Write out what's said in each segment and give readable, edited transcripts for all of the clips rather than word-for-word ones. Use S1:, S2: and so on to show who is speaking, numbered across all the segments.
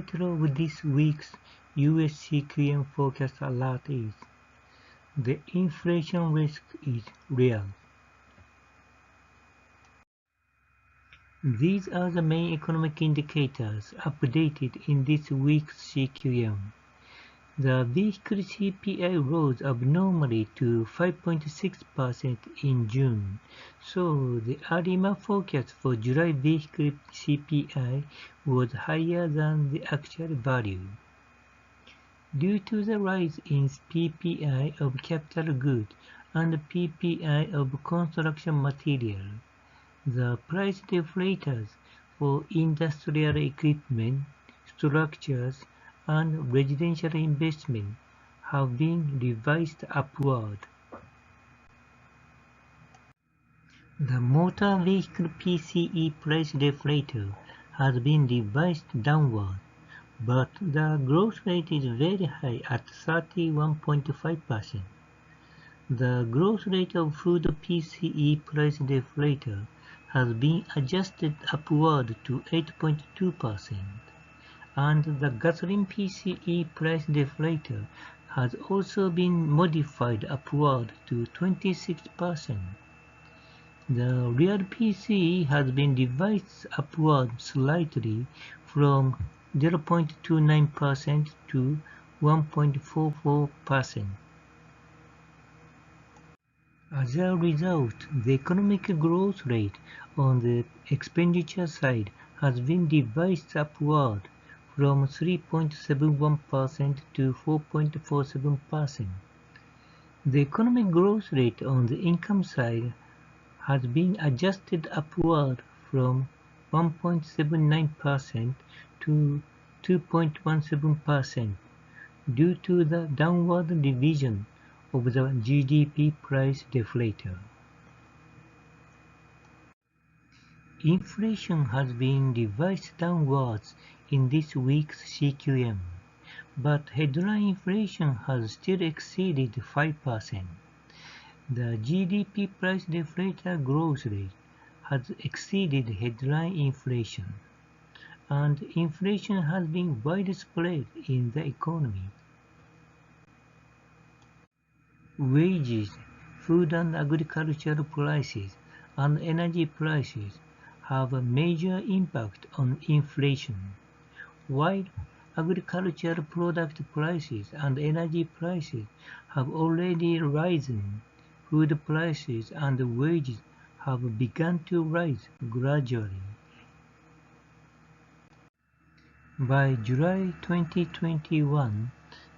S1: title of this week's US CQM Forecast alert is "The Inflation Risk is Real." These are the main economic indicators updated in this week's CQM. The vehicle CPI rose abnormally to 5.6% in June, so the earlier forecast for July vehicle CPI was higher than the actual value. Due to the rise in PPI of capital goods and PPI of construction material, the price deflators for industrial equipment, structures, and residential investment have been revised upward. The motor vehicle PCE price deflator has been revised downward, but the growth rate is very high at 31.5%. The growth rate of food PCE price deflator has been adjusted upward to 8.2%. And the gasoline PCE price deflator has also been modified upward to 26%. The real PCE has been revised upward slightly from 0.29% to 1.44%. As a result, the economic growth rate on the expenditure side has been revised upward from 3.71% to 4.47%. The economic growth rate on the income side has been adjusted upward from 1.79% to 2.17% due to the downward revision of the GDP price deflator. Inflation has been revised downwards in this week's CQM, but headline inflation has still exceeded 5%. The GDP price deflator growth rate has exceeded headline inflation, and inflation has been widespread in the economy. Wages, food and agricultural prices, and energy prices have a major impact on inflation, while agricultural product prices and energy prices have already risen. Food prices and wages have begun to rise gradually. By July 2021,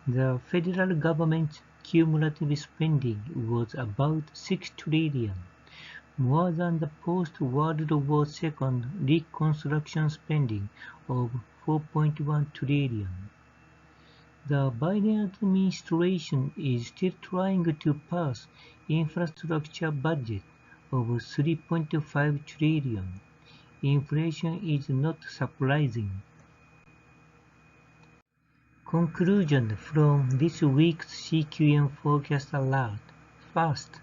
S1: the federal government's cumulative spending was about 6 trillion, more than the post-World War II reconstruction spending of 4.1 trillion. The Biden administration is still trying to pass infrastructure budget of 3.5 trillion. Inflation is not surprising. Conclusion from this week's CQM Forecast alert. First,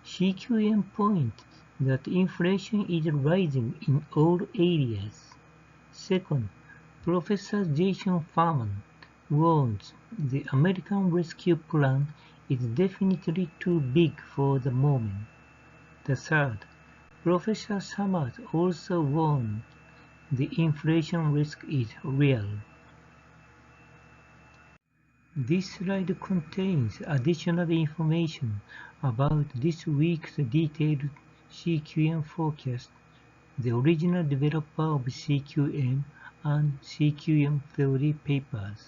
S1: CQM points that inflation is rising in all areas. Second, Professor Jason Furman warns the American Rescue Plan is definitely too big for the moment. The third, Professor Summers also warned the inflation risk is real. This slide contains additional information about this week's detailed CQM forecast, the original developer of CQM and CQM theory papers.